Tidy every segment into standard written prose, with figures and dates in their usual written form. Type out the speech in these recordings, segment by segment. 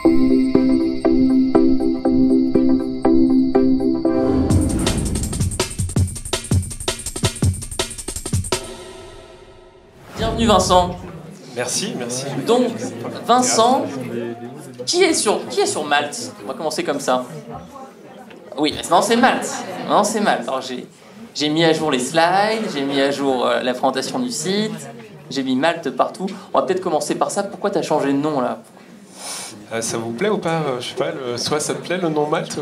Bienvenue Vincent. Merci, merci. Donc Vincent, qui est sur Malte? On va commencer comme ça. Oui, non c'est Malte. Non c'est Malte. Alors j'ai mis à jour les slides, j'ai mis à jour la présentation du site, j'ai mis Malte partout. On va peut-être commencer par ça. Pourquoi tu as changé de nom là? Ça vous plaît ou pas? Je sais pas, soit ça te plaît le nom Malte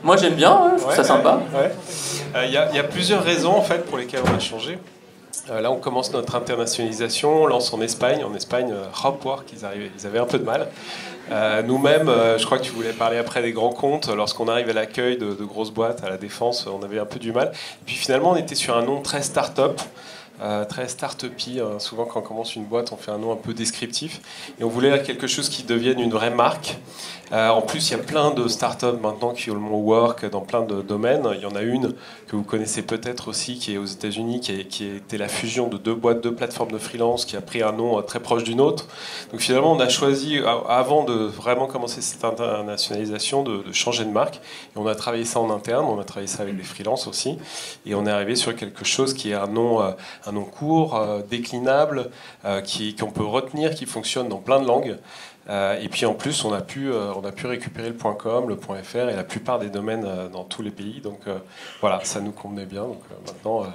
Moi j'aime bien, je trouve ça sympa. Il y a plusieurs raisons en fait pour lesquelles on a changé. Là, on commence notre internationalisation, on lance en Espagne. En Espagne, Hopwork, ils avaient un peu de mal. Nous-mêmes, je crois que tu voulais parler après des grands comptes. Lorsqu'on arrive à l'accueil de grosses boîtes, à la défense, on avait un peu du mal. Et puis finalement, on était sur un nom très start-up, très start-upy. Souvent, quand on commence une boîte, on fait un nom un peu descriptif. Et on voulait quelque chose qui devienne une vraie marque. En plus, il y a plein de startups maintenant qui ont le mot work dans plein de domaines. Il y en a une que vous connaissez peut-être aussi, qui est aux États-Unis, qui était la fusion de deux plateformes de freelance, qui a pris un nom très proche d'une autre. Donc finalement, on a choisi, avant de vraiment commencer cette internationalisation, de changer de marque. Et on a travaillé ça en interne, on a travaillé ça avec des freelances aussi. Et on est arrivé sur quelque chose qui est un nom court, déclinable, qu'on peut retenir, qui fonctionne dans plein de langues. Et puis en plus, on a pu récupérer le .com, le .fr et la plupart des domaines dans tous les pays. Donc voilà, ça nous convenait bien. Donc maintenant,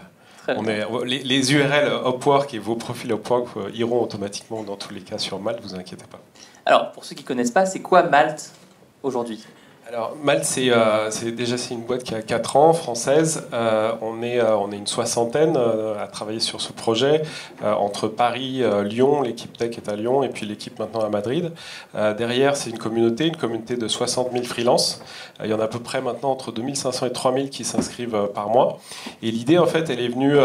les URL Upwork et vos profils Upwork iront automatiquement dans tous les cas sur Malte, vous inquiétez pas. Alors, pour ceux qui ne connaissent pas, c'est quoi Malte aujourd'hui? Alors Malte, c'est une boîte qui a 4 ans, française. On est une soixantaine à travailler sur ce projet, entre Paris, Lyon, l'équipe tech est à Lyon, et puis l'équipe maintenant à Madrid. Derrière, c'est une communauté de 60 000 freelances. Il y en a à peu près maintenant entre 2500 et 3000 qui s'inscrivent par mois. Et l'idée, en fait, elle est venue...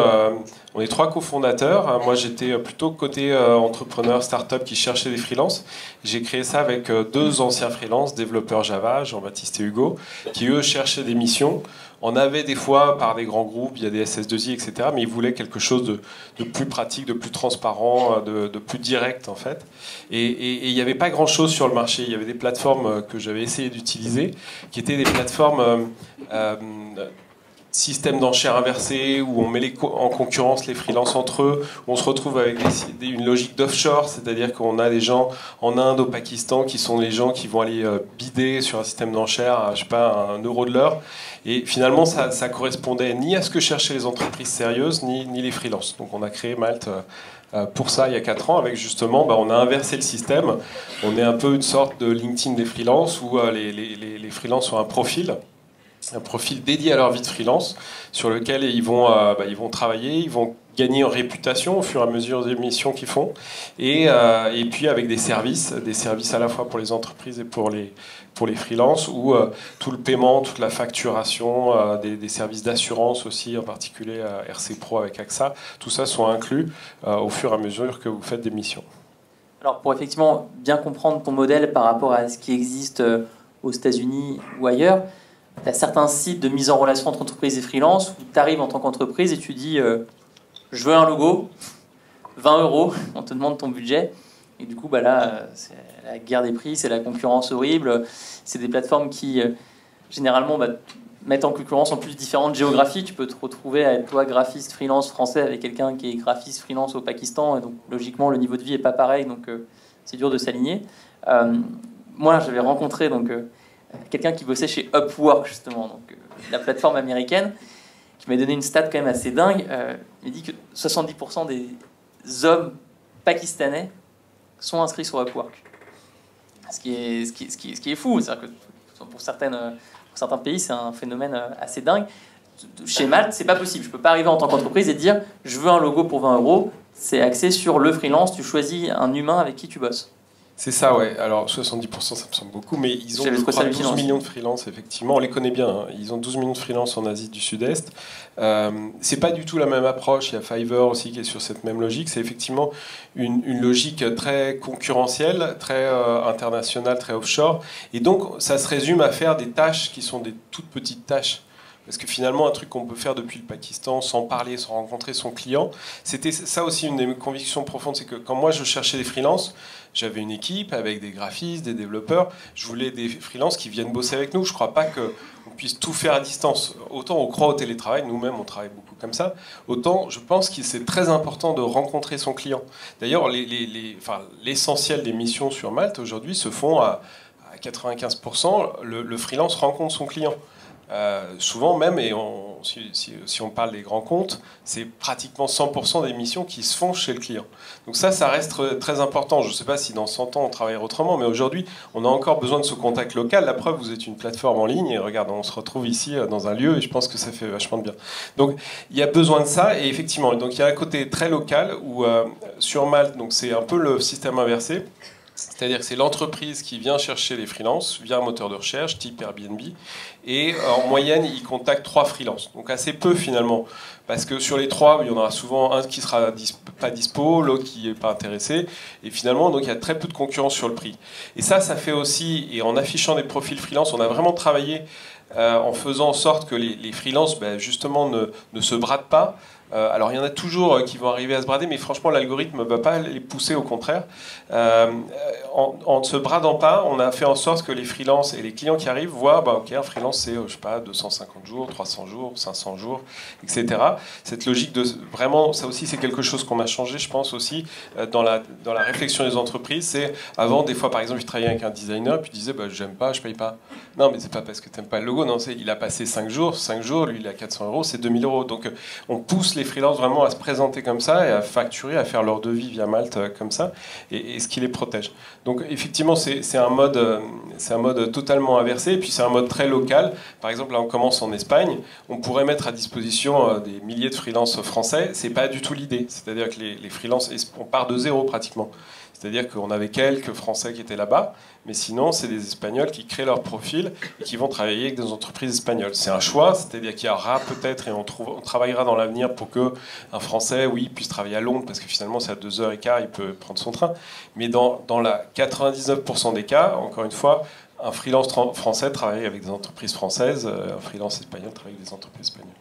on est 3 cofondateurs. Moi, j'étais plutôt côté entrepreneur, start-up qui cherchait des freelances. J'ai créé ça avec 2 anciens freelances, développeurs Java, Jean-Baptiste et Hugo, qui eux cherchaient des missions. On avait des fois par des grands groupes, il y a des SS2I, etc. Mais ils voulaient quelque chose de plus pratique, de plus transparent, de plus direct en fait. Et il n'y avait pas grand-chose sur le marché. Il y avait des plateformes que j'avais essayé d'utiliser, qui étaient des plateformes système d'enchères inversé, où on met en concurrence les freelances entre eux, où on se retrouve avec une logique d'offshore, c'est-à-dire qu'on a des gens en Inde, au Pakistan, qui sont les gens qui vont aller bider sur un système d'enchères à, je sais pas, €1 de l'heure. Et finalement, ça correspondait ni à ce que cherchaient les entreprises sérieuses, ni les freelances. Donc on a créé Malte pour ça il y a 4 ans, avec justement, on a inversé le système. On est un peu une sorte de LinkedIn des freelances, où les freelances ont un profil dédié à leur vie de freelance, sur lequel ils vont travailler, ils vont gagner en réputation au fur et à mesure des missions qu'ils font, et puis avec des services à la fois pour les entreprises et pour les freelances, où tout le paiement, toute la facturation, des services d'assurance aussi, en particulier RC Pro avec AXA, tout ça sont inclus au fur et à mesure que vous faites des missions. Alors pour effectivement bien comprendre ton modèle par rapport à ce qui existe aux États-Unis ou ailleurs, tu as certains sites de mise en relation entre entreprises et freelance où tu arrives en tant qu'entreprise et tu dis je veux un logo, 20 €, on te demande ton budget. Et du coup, là, c'est la guerre des prix, c'est la concurrence horrible. C'est des plateformes qui, généralement, mettent en concurrence en plus différentes géographies. Tu peux te retrouver à être, toi, graphiste freelance français avec quelqu'un qui est graphiste freelance au Pakistan. Et donc, logiquement, le niveau de vie n'est pas pareil. Donc, c'est dur de s'aligner. Moi, j'avais rencontré quelqu'un qui bossait chez Upwork, justement, la plateforme américaine, qui m'a donné une stat quand même assez dingue. Il dit que 70% des hommes pakistanais sont inscrits sur Upwork. Ce qui est fou. C'est-à-dire que pour certains pays, c'est un phénomène assez dingue. Chez Malte, c'est pas possible. Je peux pas arriver en tant qu'entreprise et dire je veux un logo pour 20 €. C'est axé sur le freelance. Tu choisis un humain avec qui tu bosses. C'est ça, ouais. Alors 70%, ça me semble beaucoup, mais ils ont 12 millions de freelances, effectivement. On les connaît bien, hein. Ils ont 12 millions de freelances en Asie du Sud-Est. C'est pas du tout la même approche. Il y a Fiverr aussi qui est sur cette même logique. C'est effectivement une logique très concurrentielle, très internationale, très offshore. Et donc, ça se résume à faire des tâches qui sont des toutes petites tâches Parce que finalement, un truc qu'on peut faire depuis le Pakistan, sans parler, sans rencontrer son client, c'était ça aussi une de mes convictions profondes, c'est que quand moi je cherchais des freelances, j'avais une équipe avec des graphistes, des développeurs, je voulais des freelances qui viennent bosser avec nous. Je ne crois pas qu'on puisse tout faire à distance. Autant on croit au télétravail, nous-mêmes on travaille beaucoup comme ça, autant je pense que c'est très important de rencontrer son client. D'ailleurs, l'essentiel des missions sur Malte aujourd'hui se font à 95%, le freelance rencontre son client. Souvent même, et si on parle des grands comptes, c'est pratiquement 100% des missions qui se font chez le client. Donc ça reste très important. Je ne sais pas si dans 100 ans on travaillera autrement, mais aujourd'hui, on a encore besoin de ce contact local. La preuve, vous êtes une plateforme en ligne, et regarde, on se retrouve ici dans un lieu, et je pense que ça fait vachement de bien. Donc il y a besoin de ça, et effectivement, donc il y a un côté très local, où sur Malte, donc c'est un peu le système inversé. C'est-à-dire que c'est l'entreprise qui vient chercher les freelances via un moteur de recherche type Airbnb, et en moyenne il contacte 3 freelances, donc assez peu finalement, parce que sur les 3 il y en aura souvent un qui sera pas dispo, l'autre qui n'est pas intéressé, et finalement donc il y a très peu de concurrence sur le prix. Et ça fait aussi, et en affichant des profils freelance, on a vraiment travaillé en faisant en sorte que les freelances justement ne se bradent pas. Alors il y en a toujours qui vont arriver à se brader, mais franchement l'algorithme ne va pas les pousser, au contraire. En ne se bradant pas, on a fait en sorte que les freelances et les clients qui arrivent voient, ok, un freelance c'est, je sais pas, 250 jours, 300 jours, 500 jours, etc. Cette logique de vraiment, ça aussi c'est quelque chose qu'on a changé, je pense aussi, dans la réflexion des entreprises. C'est avant, des fois par exemple, je travaillais avec un designer, puis il disait, j'aime pas, je paye pas. Non, mais c'est pas parce que tu n'aimes pas le logo, non, il a passé 5 jours, lui il a 400 euros, c'est 2000 euros. Donc on pousse les freelances vraiment à se présenter comme ça et à facturer, à faire leur devis via Malte comme ça, et ce qui les protège. Donc effectivement, c'est un mode totalement inversé, et puis c'est un mode très local. Par exemple, là on commence en Espagne, on pourrait mettre à disposition des milliers de freelances français, c'est pas du tout l'idée. C'est-à-dire que les freelances, on part de zéro pratiquement. C'est-à-dire qu'on avait quelques Français qui étaient là-bas, mais sinon, c'est des Espagnols qui créent leur profil et qui vont travailler avec des entreprises espagnoles. C'est un choix, c'est-à-dire qu'il y aura peut-être, et on travaillera dans l'avenir pour qu'un Français, oui, puisse travailler à Londres, parce que finalement, c'est à 2h15, il peut prendre son train. Mais dans la 99% des cas, encore une fois, un freelance français travaille avec des entreprises françaises, un freelance espagnol travaille avec des entreprises espagnoles.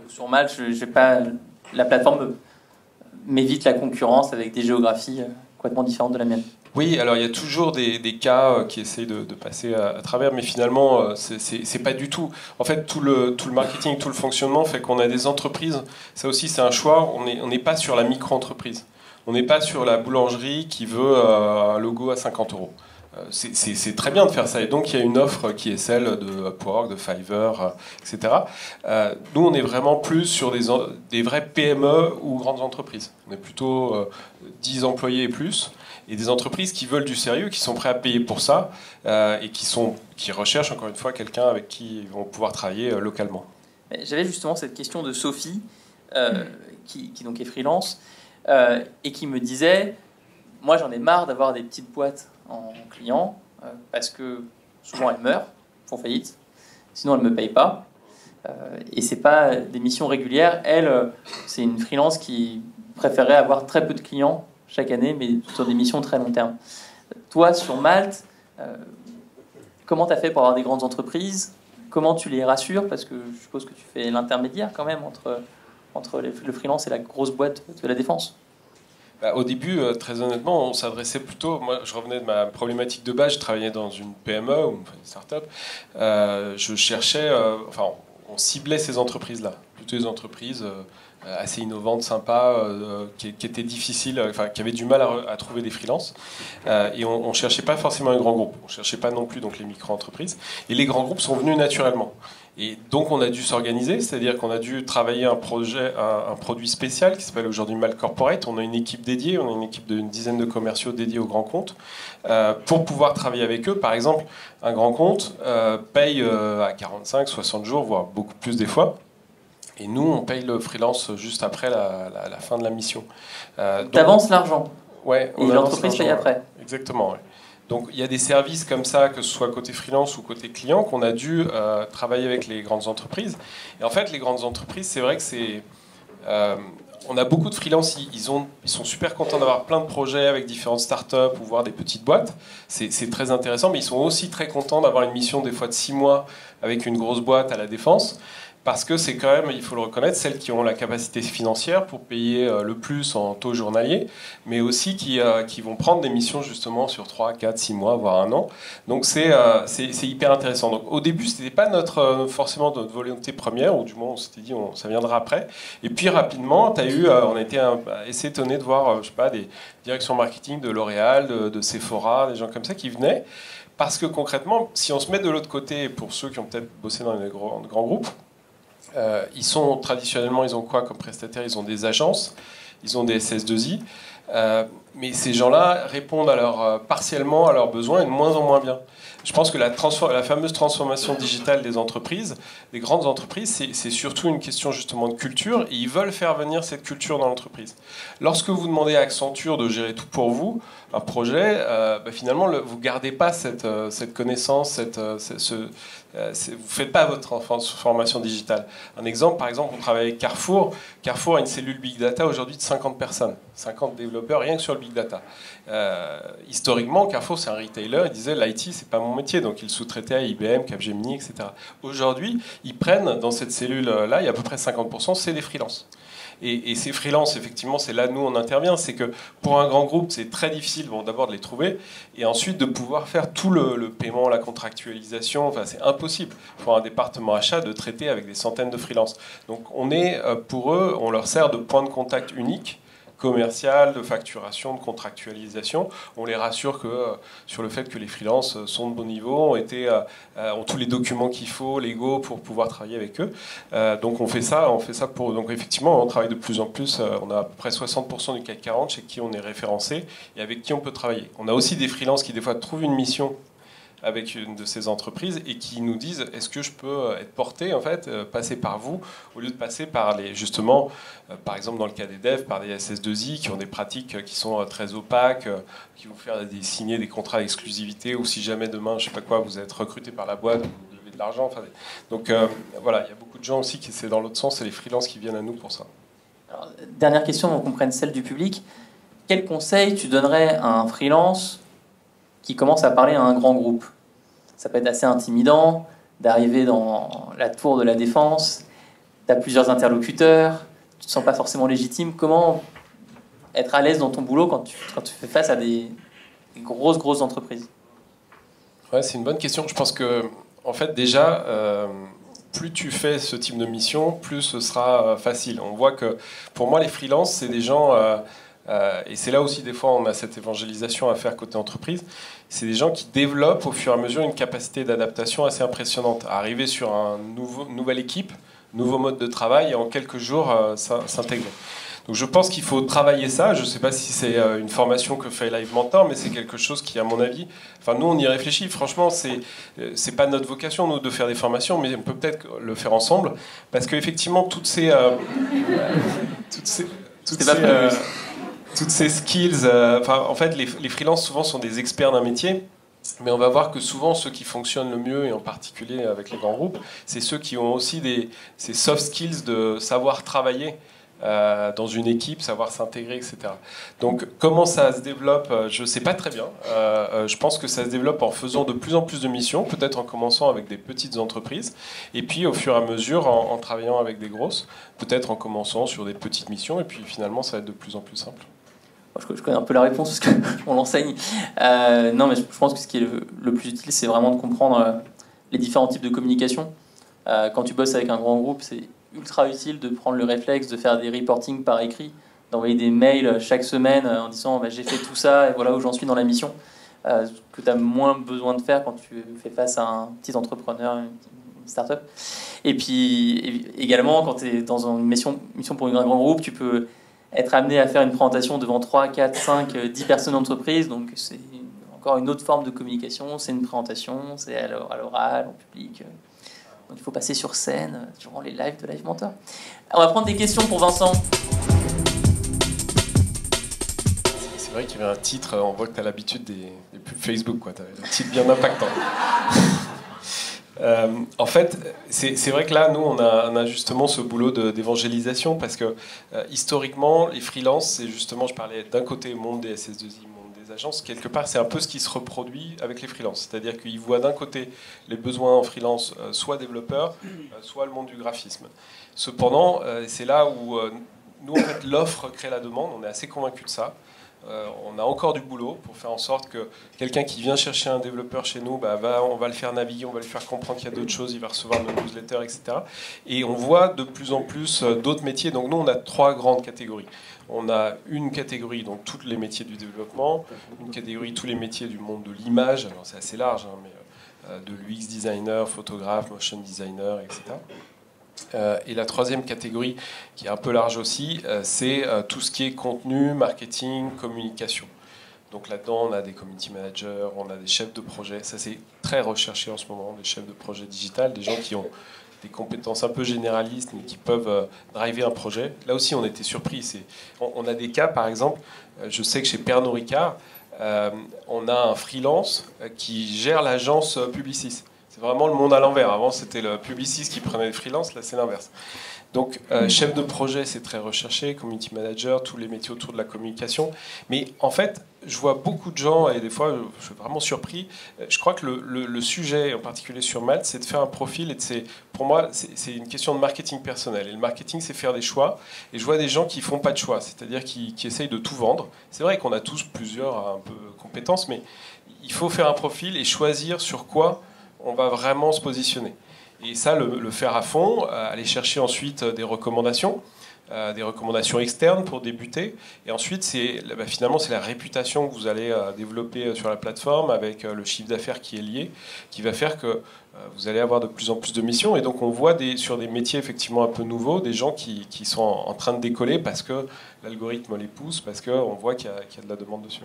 Sur Malte, la plateforme m'évite la concurrence avec des géographies complètement différentes de la mienne. Oui, alors il y a toujours des cas qui essayent de passer à travers, mais finalement, c'est pas du tout. En fait, tout le marketing, tout le fonctionnement fait qu'on a des entreprises. Ça aussi, c'est un choix. On n'est pas sur la micro-entreprise. On n'est pas sur la boulangerie qui veut un logo à 50 euros. C'est très bien de faire ça. Et donc, il y a une offre qui est celle de Upwork, de Fiverr, etc. Nous, on est vraiment plus sur des vrais PME ou grandes entreprises. On est plutôt 10 employés et plus. Et des entreprises qui veulent du sérieux, qui sont prêts à payer pour ça, et qui recherchent, encore une fois, quelqu'un avec qui ils vont pouvoir travailler localement. J'avais justement cette question de Sophie, qui donc est freelance, et qui me disait, moi j'en ai marre d'avoir des petites boîtes en client, parce que souvent elles meurent, font faillite, sinon elles ne me payent pas, et c'est pas des missions régulières. Elle, c'est une freelance qui préférait avoir très peu de clients chaque année, mais sur des missions très long terme. Toi, sur Malte, comment tu as fait pour avoir des grandes entreprises? Comment tu les rassures? Parce que je suppose que tu fais l'intermédiaire quand même entre le freelance et la grosse boîte de la défense. Au début, très honnêtement, on s'adressait plutôt... Moi, je revenais de ma problématique de base. Je travaillais dans une PME ou une start-up. Je cherchais... on ciblait ces entreprises-là. Plutôt des entreprises assez innovantes, sympas, qui étaient difficiles, qui avaient du mal à trouver des freelances. Et on ne cherchait pas forcément un grand groupe. On ne cherchait pas non plus donc, les micro-entreprises. Et les grands groupes sont venus naturellement. Et donc on a dû s'organiser, c'est-à-dire qu'on a dû travailler un produit spécial qui s'appelle aujourd'hui Malte Corporate. On a une équipe dédiée, on a une équipe d'une dizaine de commerciaux dédiés aux grands comptes pour pouvoir travailler avec eux. Par exemple, un grand compte paye à 45, 60 jours, voire beaucoup plus des fois. Et nous, on paye le freelance juste après la fin de la mission. Tu avances l'argent, ouais, et l'entreprise paye après. Exactement, ouais. Donc il y a des services comme ça, que ce soit côté freelance ou côté client, qu'on a dû travailler avec les grandes entreprises. Et en fait, les grandes entreprises, c'est vrai que c'est... on a beaucoup de freelance, ils sont super contents d'avoir plein de projets avec différentes startups ou voire des petites boîtes. C'est très intéressant, mais ils sont aussi très contents d'avoir une mission des fois de 6 mois avec une grosse boîte à la défense. parce que c'est quand même, il faut le reconnaître, celles qui ont la capacité financière pour payer le plus en taux journalier, mais aussi qui vont prendre des missions justement sur 3, 4, 6 mois, voire un an. Donc c'est hyper intéressant. Donc au début, ce n'était pas forcément notre volonté première, ou du moins on s'était dit ça viendra après. Et puis rapidement, on a été assez étonnés de voir, je sais pas, des directions marketing de L'Oréal, de Sephora, des gens comme ça qui venaient. Parce que concrètement, si on se met de l'autre côté, pour ceux qui ont peut-être bossé dans les grands groupes, traditionnellement, ils ont quoi comme prestataires? Ils ont des agences, ils ont des SS2I, mais ces gens-là répondent partiellement à leurs besoins et de moins en moins bien. Je pense que la fameuse transformation digitale des entreprises, des grandes entreprises, c'est surtout une question justement de culture, et ils veulent faire venir cette culture dans l'entreprise. Lorsque vous demandez à Accenture de gérer tout pour vous, un projet, finalement, vous ne gardez pas cette connaissance, vous ne faites pas votre transformation digitale. Un exemple, par exemple, on travaille avec Carrefour. Carrefour a une cellule Big Data aujourd'hui de 50 personnes, 50 développeurs, rien que sur le Big Data. Historiquement, Carrefour, c'est un retailer, il disait l'IT, c'est pas mon métier, donc il sous-traitait à IBM, Capgemini, etc. Aujourd'hui, ils prennent dans cette cellule-là, il y a à peu près 50%, c'est des freelances. Et ces freelances, effectivement, c'est là où nous on intervient. C'est que pour un grand groupe, c'est très difficile, d'abord de les trouver, et ensuite de pouvoir faire tout le paiement, la contractualisation. Enfin, c'est impossible pour un département achat de traiter avec des centaines de freelances. Donc, pour eux, on leur sert de point de contact unique, commercial, de facturation, de contractualisation. On les rassure sur le fait que les freelances sont de bon niveau, ont tous les documents qu'il faut, légaux, pour pouvoir travailler avec eux. Donc on fait ça pour eux. Donc effectivement, on travaille de plus en plus. On a à peu près 60% du CAC 40 chez qui on est référencé et avec qui on peut travailler. On a aussi des freelances qui des fois trouvent une mission avec une de ces entreprises et qui nous disent est-ce que je peux être porté, en fait, passer par vous, au lieu de passer par justement, par exemple dans le cas des devs, par des SS2I qui ont des pratiques qui sont très opaques, qui vont faire signer des contrats d'exclusivité, ou si jamais demain, je sais pas quoi, vous êtes recruté par la boîte, vous devez de l'argent. Donc voilà, il y a beaucoup de gens aussi qui c'est dans l'autre sens, c'est les freelances qui viennent à nous pour ça. Alors, dernière question, on comprenne celle du public. Quel conseil tu donnerais à un freelance qui commence à parler à un grand groupe? Ça peut être assez intimidant d'arriver dans la tour de la défense, tu as plusieurs interlocuteurs, tu ne te sens pas forcément légitime. Comment être à l'aise dans ton boulot quand tu fais face à des grosses entreprises? Ouais, c'est une bonne question. Je pense que, en fait, déjà, plus tu fais ce type de mission, plus ce sera facile. On voit que, pour moi, les freelances, c'est des gens... et c'est là aussi des fois on a cette évangélisation à faire côté entreprise, c'est des gens qui développent au fur et à mesure une capacité d'adaptation assez impressionnante, à arriver sur une nouvelle équipe, nouveau mode de travail, et en quelques jours s'intégrer. Donc je pense qu'il faut travailler ça. Je ne sais pas si c'est une formation que fait Live Mentor, mais c'est quelque chose qui, à mon avis, enfin nous on y réfléchit. Franchement, c'est pas notre vocation nous de faire des formations, mais on peut peut-être le faire ensemble, parce qu'effectivement toutes ces skills, en fait, les freelances souvent sont des experts d'un métier, mais on va voir que souvent ceux qui fonctionnent le mieux, et en particulier avec les grands groupes, c'est ceux qui ont aussi ces soft skills de savoir travailler dans une équipe, savoir s'intégrer, etc. Donc comment ça se développe, je ne sais pas très bien. Je pense que ça se développe en faisant de plus en plus de missions, peut-être en commençant avec des petites entreprises, et puis au fur et à mesure en travaillant avec des grosses, peut-être en commençant sur des petites missions, et puis finalement ça va être de plus en plus simple. Je connais un peu la réponse parce qu'on l'enseigne. Non, mais je pense que ce qui est le plus utile, c'est vraiment de comprendre les différents types de communication. Quand tu bosses avec un grand groupe, c'est ultra utile de prendre le réflexe de faire des reporting par écrit, d'envoyer des mails chaque semaine en disant j'ai fait tout ça et voilà où j'en suis dans la mission, que tu as moins besoin de faire quand tu fais face à un petit entrepreneur, une start-up. Et puis également, quand tu es dans une mission pour un grand groupe, tu peux être amené à faire une présentation devant 3, 4, 5, 10 personnes d'entreprise, donc c'est encore une autre forme de communication, c'est une présentation, c'est à l'oral, en public. Donc il faut passer sur scène durant les lives de Live Mentor. On va prendre des questions pour Vincent. C'est vrai qu'il y avait un titre, on voit que tu as l'habitude des pubs Facebook, tu as un titre bien impactant. En fait, c'est vrai que là, nous, on a justement ce boulot d'évangélisation, parce que historiquement, les freelances, c'est justement, je parlais d'un côté monde des SS2I, monde des agences, quelque part, c'est un peu ce qui se reproduit avec les freelances. C'est-à-dire qu'ils voient d'un côté les besoins en freelance, soit développeurs, soit le monde du graphisme. Cependant, c'est là où nous, en fait, l'offre crée la demande. On est assez convaincus de ça. On a encore du boulot pour faire en sorte que quelqu'un qui vient chercher un développeur chez nous, on va le faire naviguer, on va lui faire comprendre qu'il y a d'autres choses, il va recevoir nos newsletters, etc. Et on voit de plus en plus d'autres métiers. Donc nous, on a 3 grandes catégories. On a une catégorie, donc tous les métiers du développement, une catégorie, tous les métiers du monde de l'image, alors c'est assez large, hein, mais de l'UX designer, photographe, motion designer, etc. Et la 3e catégorie, qui est un peu large aussi, c'est tout ce qui est contenu, marketing, communication. Donc là-dedans, on a des community managers, on a des chefs de projet. Ça, c'est très recherché en ce moment, des chefs de projet digital, des gens qui ont des compétences un peu généralistes, mais qui peuvent driver un projet. Là aussi, on était surpris. On a des cas, par exemple, je sais que chez Pernod Ricard, on a un freelance qui gère l'agence Publicis. C'est vraiment le monde à l'envers. Avant, c'était le Publicis qui prenait les freelances, là, c'est l'inverse. Donc, chef de projet, c'est très recherché, community manager, tous les métiers autour de la communication. Mais en fait, je vois beaucoup de gens, et des fois, je suis vraiment surpris. Je crois que le sujet, en particulier sur Malte, c'est de faire un profil. Et pour moi, c'est une question de marketing personnel. Et le marketing, c'est faire des choix. Et je vois des gens qui font pas de choix, c'est-à-dire qui essayent de tout vendre. C'est vrai qu'on a tous plusieurs un peu compétences, mais il faut faire un profil et choisir sur quoi on va vraiment se positionner. Et ça, le faire à fond, aller chercher ensuite des recommandations externes pour débuter. Et ensuite, finalement, c'est la réputation que vous allez développer sur la plateforme avec le chiffre d'affaires qui est lié, qui va faire que vous allez avoir de plus en plus de missions. Et donc, on voit sur des métiers effectivement un peu nouveaux, des gens qui sont en train de décoller parce que l'algorithme les pousse, parce qu'on voit qu'il y a de la demande dessus.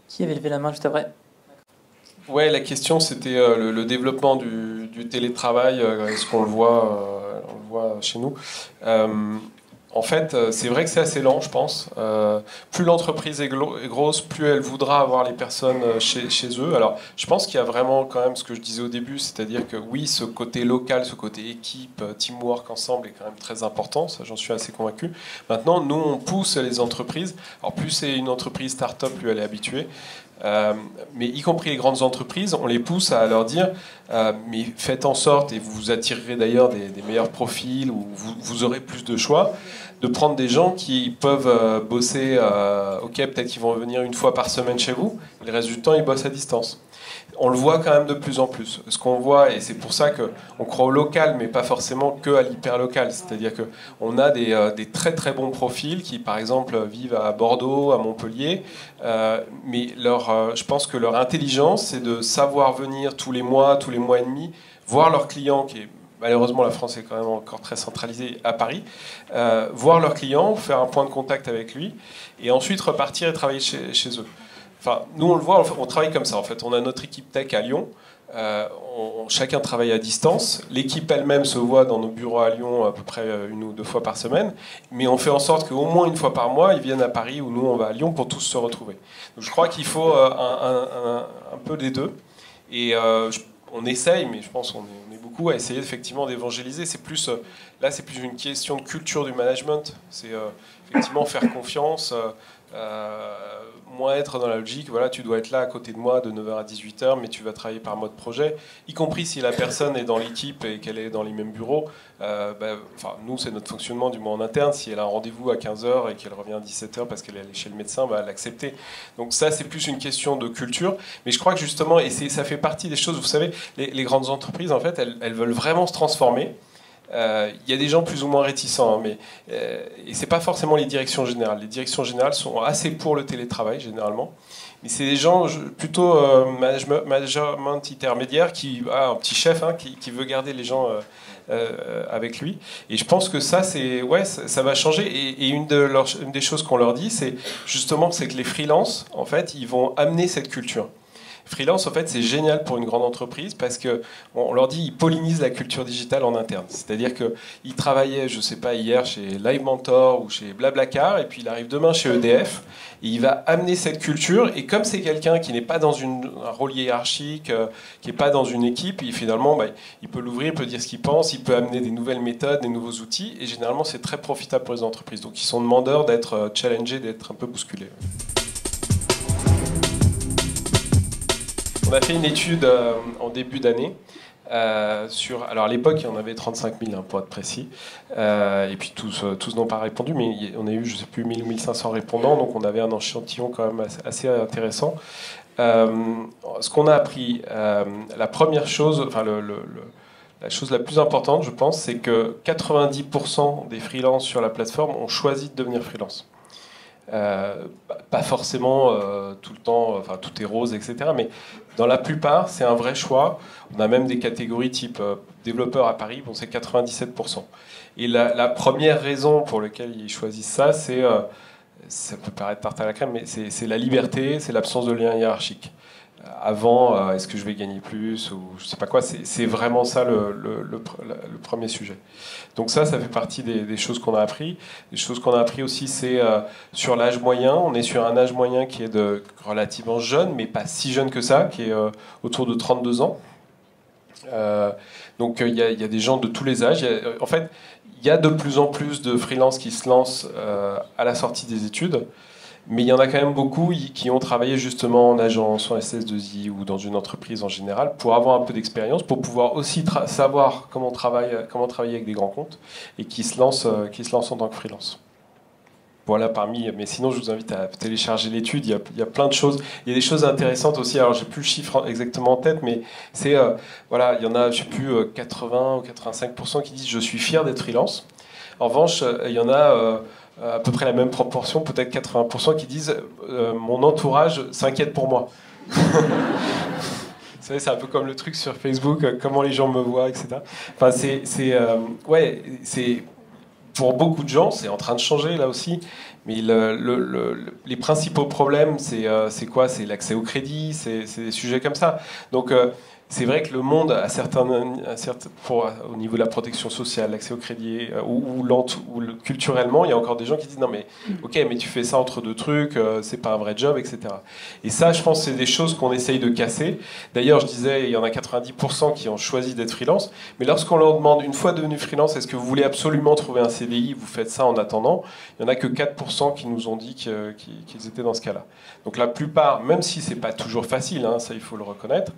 Qui avait levé la main juste après ? Ouais, la question c'était le développement du télétravail. Est-ce qu'on le voit chez nous? En fait, c'est vrai que c'est assez lent, je pense. Plus l'entreprise est grosse, plus elle voudra avoir les personnes chez eux. Alors, je pense qu'il y a vraiment quand même ce que je disais au début, c'est-à-dire que oui, ce côté local, ce côté équipe, teamwork ensemble est quand même très important. Ça, j'en suis assez convaincu. Maintenant, nous, on pousse les entreprises. Alors, plus c'est une entreprise start-up, plus elle est habituée. Mais y compris les grandes entreprises, on les pousse à leur dire mais faites en sorte, et vous attirerez d'ailleurs des meilleurs profils, ou vous aurez plus de choix, de prendre des gens qui peuvent bosser, ok, peut-être qu'ils vont venir une fois par semaine chez vous, le reste du temps ils bossent à distance. On le voit quand même de plus en plus. Ce qu'on voit, et c'est pour ça qu'on croit au local, mais pas forcément que à l'hyper-local. C'est-à-dire qu'on a des très très bons profils qui, par exemple, vivent à Bordeaux, à Montpellier, mais je pense que leur intelligence, c'est de savoir venir tous les mois et demi, voir leurs clients, qui est malheureusement la France est quand même encore très centralisée à Paris, voir leurs clients, faire un point de contact avec lui, et ensuite repartir et travailler chez eux. Enfin, nous, on le voit, on travaille comme ça, en fait. On a notre équipe tech à Lyon. Chacun travaille à distance. L'équipe elle-même se voit dans nos bureaux à Lyon à peu près 1 ou 2 fois par semaine. Mais on fait en sorte qu'au moins 1 fois par mois, ils viennent à Paris ou nous, on va à Lyon pour tous se retrouver. Donc, je crois qu'il faut un peu des deux. Et on essaye, mais je pense qu'on est beaucoup à essayer effectivement d'évangéliser. C'est plus, là, c'est plus une question de culture du management. C'est effectivement faire confiance. Moins être dans la logique, voilà, tu dois être là à côté de moi de 9h à 18h, mais tu vas travailler par mode projet, y compris si la personne est dans l'équipe et qu'elle est dans les mêmes bureaux. Nous, c'est notre fonctionnement du moins en interne. Si elle a un rendez-vous à 15h et qu'elle revient à 17h parce qu'elle est allée chez le médecin, l'accepter. Donc ça, c'est plus une question de culture. Mais je crois que justement, et ça fait partie des choses, vous savez, les grandes entreprises, en fait, elles veulent vraiment se transformer. Il y a des gens plus ou moins réticents, hein, et c'est pas forcément les directions générales. Les directions générales sont assez pour le télétravail généralement, mais c'est des gens plutôt management intermédiaire un petit chef qui veut garder les gens avec lui. Et je pense que ça va changer. Et une des choses qu'on leur dit, c'est justement que les freelances, en fait, ils vont amener cette culture. Freelance, en fait, c'est génial pour une grande entreprise parce qu'on leur dit ils pollinisent la culture digitale en interne. C'est-à-dire qu'ils travaillaient, je ne sais pas, hier chez Live Mentor ou chez Blablacar, et puis il arrive demain chez EDF, et il va amener cette culture. Et comme c'est quelqu'un qui n'est pas dans un rôle hiérarchique, qui n'est pas dans une équipe, finalement, il peut l'ouvrir, il peut dire ce qu'il pense, il peut amener des nouvelles méthodes, des nouveaux outils, et généralement, c'est très profitable pour les entreprises. Donc, ils sont demandeurs d'être challengés, d'être un peu bousculés. On a fait une étude en début d'année. Alors à l'époque, il y en avait 35 000 hein, pour être précis, et puis tous n'ont pas répondu, mais on a eu, je sais plus, 1000 ou 1500 répondants, donc on avait un échantillon quand même assez intéressant. Ce qu'on a appris, la première chose, enfin la chose la plus importante, je pense, c'est que 90% des freelances sur la plateforme ont choisi de devenir freelance. Pas forcément tout le temps, enfin tout est rose, etc. Mais dans la plupart, c'est un vrai choix. On a même des catégories type développeur à Paris, bon, c'est 97%. Et la première raison pour laquelle ils choisissent ça, c'est, ça peut paraître tarte à la crème, mais c'est la liberté, c'est l'absence de lien hiérarchique. Avant, est-ce que je vais gagner plus ou je sais pas quoi, c'est vraiment ça le premier sujet. Donc ça fait partie des choses qu'on a appris. Les choses qu'on a appris aussi, c'est sur l'âge moyen. On est sur un âge moyen qui est relativement jeune, mais pas si jeune que ça, qui est autour de 32 ans. Donc il y a des gens de tous les âges. En fait, il y a de plus en plus de freelances qui se lancent à la sortie des études. Mais il y en a quand même beaucoup qui ont travaillé justement en agence, en SS2I ou dans une entreprise en général pour avoir un peu d'expérience, pour pouvoir aussi savoir comment travailler avec des grands comptes et qui se lancent en tant que freelance. Voilà mais sinon je vous invite à télécharger l'étude, il y a plein de choses. Il y a des choses intéressantes aussi, alors j'ai plus le chiffre exactement en tête, mais c'est, voilà, il y en a, je sais plus, 80 ou 85% qui disent je suis fier d'être freelance. En revanche, il y en a à peu près la même proportion, peut-être 80% qui disent mon entourage s'inquiète pour moi. Vous savez, c'est un peu comme le truc sur Facebook, comment les gens me voient, etc. Enfin, c'est pour beaucoup de gens, c'est en train de changer là aussi. Mais les principaux problèmes, c'est quoi? C'est l'accès au crédit, c'est des sujets comme ça. Donc c'est vrai que le monde, au niveau de la protection sociale, l'accès au crédit, culturellement, il y a encore des gens qui disent non mais ok, mais tu fais ça entre deux trucs, c'est pas un vrai job, etc. Et ça, je pense, c'est des choses qu'on essaye de casser. D'ailleurs, je disais, il y en a 90% qui ont choisi d'être freelance, mais lorsqu'on leur demande, une fois devenu freelance, est-ce que vous voulez absolument trouver un CDI, vous faites ça en attendant, il n'y en a que 4% qui nous ont dit qu'ils étaient dans ce cas-là. Donc la plupart, même si c'est pas toujours facile, hein, ça il faut le reconnaître,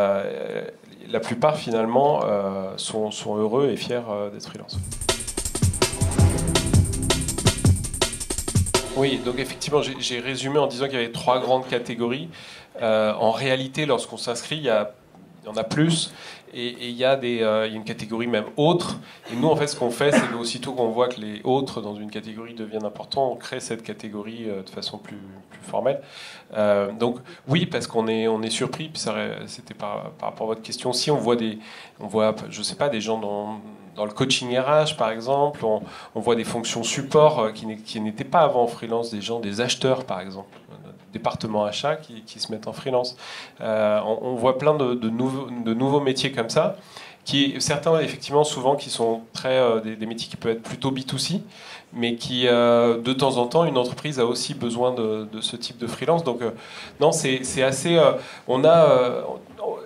la plupart finalement sont heureux et fiers d'être freelance. Oui, donc effectivement j'ai résumé en disant qu'il y avait 3 grandes catégories. En réalité, lorsqu'on s'inscrit, il y en a plus. Et il y a une catégorie même autre. Et nous, en fait, ce qu'on fait, c'est qu'aussitôt qu'on voit que les autres dans une catégorie deviennent importants, on crée cette catégorie de façon plus formelle. Donc oui, parce qu'on est surpris. Puis c'était par rapport à votre question aussi. On voit je sais pas, des gens dans le coaching RH, par exemple. On voit des fonctions support qui n'étaient pas avant en freelance, des acheteurs, par exemple. Département achat qui se mettent en freelance. On voit plein de nouveaux métiers comme ça, certains effectivement souvent qui sont des métiers qui peuvent être plutôt B2C, mais qui de temps en temps une entreprise a aussi besoin de ce type de freelance. Donc non, c'est assez. On a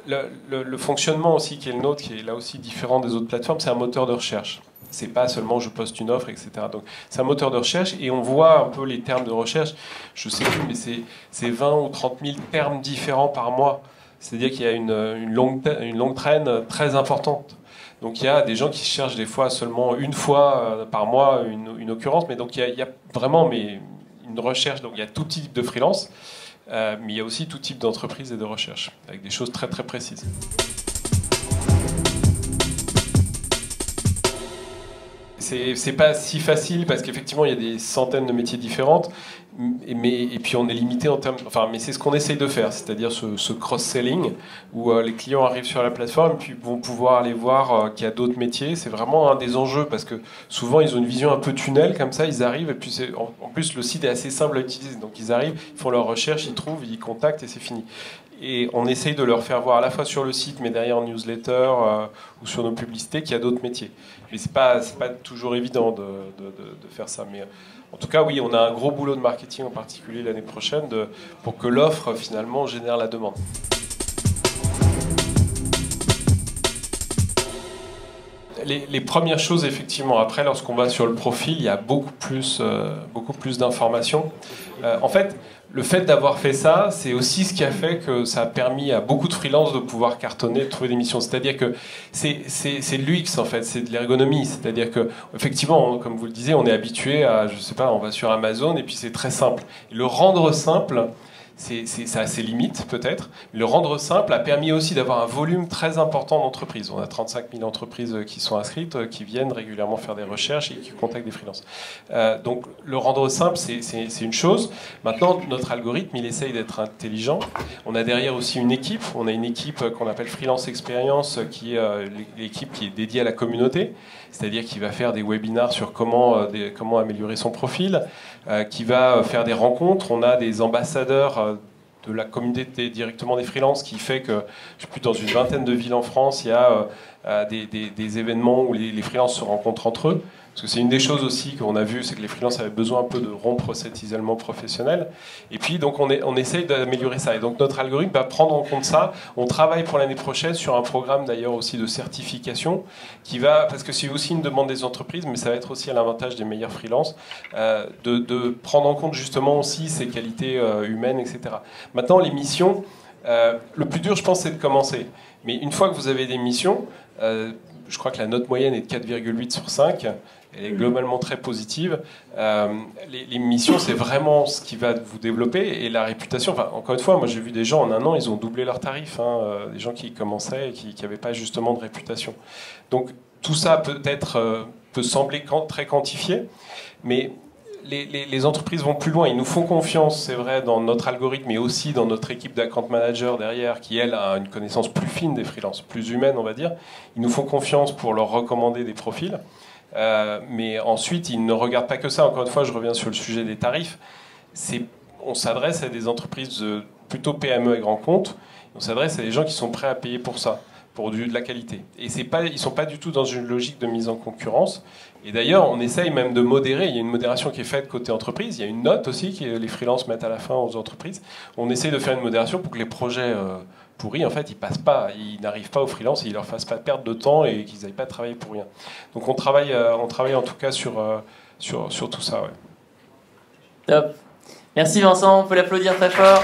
le fonctionnement aussi qui est le nôtre, qui est là aussi différent des autres plateformes, c'est un moteur de recherche. C'est pas seulement je poste une offre, etc. Donc c'est un moteur de recherche et on voit un peu les termes de recherche. Je sais plus, mais c'est 20 ou 30 000 termes différents par mois. C'est-à-dire qu'il y a une longue traîne très importante. Donc il y a des gens qui cherchent des fois seulement une fois par mois une occurrence. Mais donc il y a vraiment une recherche. Donc il y a tout type de freelance, mais il y a aussi tout type d'entreprise et de recherche, avec des choses très très précises. C'est pas si facile parce qu'effectivement il y a des centaines de métiers différents, et puis on est limité en termes. Enfin, mais c'est ce qu'on essaye de faire, c'est-à-dire ce cross-selling où les clients arrivent sur la plateforme et puis vont pouvoir aller voir qu'il y a d'autres métiers. C'est vraiment un des enjeux parce que souvent ils ont une vision un peu tunnel comme ça. Ils arrivent et puis en plus le site est assez simple à utiliser, donc ils arrivent, ils font leur recherche, ils trouvent, ils contactent et c'est fini. Et on essaye de leur faire voir à la fois sur le site, mais derrière en newsletter ou sur nos publicités, qu'il y a d'autres métiers. Mais c'est pas toujours évident de faire ça. Mais en tout cas, oui, on a un gros boulot de marketing en particulier l'année prochaine pour que l'offre finalement génère la demande. les premières choses, effectivement, après, lorsqu'on va sur le profil, il y a beaucoup plus d'informations. En fait, le fait d'avoir fait ça, c'est aussi ce qui a fait que ça a permis à beaucoup de freelances de pouvoir cartonner, de trouver des missions. C'est-à-dire que c'est de l'UX, en fait, c'est de l'ergonomie. C'est-à-dire que, effectivement, comme vous le disiez, on est habitué à, je sais pas, on va sur Amazon et puis c'est très simple. Et le rendre simple, ça a ses limites peut-être. Le rendre simple a permis aussi d'avoir un volume très important d'entreprises. On a 35 000 entreprises qui sont inscrites, qui viennent régulièrement faire des recherches et qui contactent des freelances. Donc le rendre simple, c'est une chose. Maintenant, notre algorithme, il essaye d'être intelligent. On a derrière aussi une équipe. On a une équipe qu'on appelle Freelance Experience, qui est l'équipe qui est dédiée à la communauté. C'est-à-dire qui va faire des webinars sur comment améliorer son profil, qui va faire des rencontres. On a des ambassadeurs de la communauté directement des freelances qui fait que, je sais plus, dans une vingtaine de villes en France, il y a des événements où les freelances se rencontrent entre eux. Parce que c'est une des choses aussi qu'on a vu, c'est que les freelances avaient besoin un peu de rompre cet isolement professionnel. Et puis, donc, on essaye d'améliorer ça. Et donc, notre algorithme va prendre en compte ça. On travaille pour l'année prochaine sur un programme, d'ailleurs, aussi de certification qui va, parce que c'est aussi une demande des entreprises, mais ça va être aussi à l'avantage des meilleurs freelances, de prendre en compte justement aussi ces qualités humaines, etc. Maintenant, les missions, le plus dur, je pense, c'est de commencer. Mais une fois que vous avez des missions, je crois que la note moyenne est de 4,8 sur 5. Elle est globalement très positive. Les missions, c'est vraiment ce qui va vous développer. Et la réputation, enfin, encore une fois, moi j'ai vu des gens en 1 an, ils ont doublé leurs tarifs. Des gens qui commençaient et qui n'avaient pas justement de réputation. Donc tout ça peut sembler très quantifié, mais les entreprises vont plus loin. Ils nous font confiance, c'est vrai, dans notre algorithme, mais aussi dans notre équipe d'account manager derrière, qui, elle, a une connaissance plus fine des freelances, plus humaine, on va dire. Ils nous font confiance pour leur recommander des profils. Mais ensuite, ils ne regardent pas que ça. Encore une fois, je reviens sur le sujet des tarifs. On s'adresse à des entreprises plutôt PME et grands comptes. On s'adresse à des gens qui sont prêts à payer pour ça, pour de la qualité. Et ils ne sont pas du tout dans une logique de mise en concurrence. Et d'ailleurs, on essaye même de modérer. Il y a une modération qui est faite côté entreprise. Il y a une note aussi que les freelances mettent à la fin aux entreprises. On essaye de faire une modération pour que les projets pourris, en fait, ils passent pas, ils n'arrivent pas aux freelances et ils leur fassent pas perdre de temps et qu'ils n'aillent pas travailler pour rien. Donc on travaille en tout cas sur tout ça. Ouais. Top. Merci Vincent, on peut l'applaudir très fort.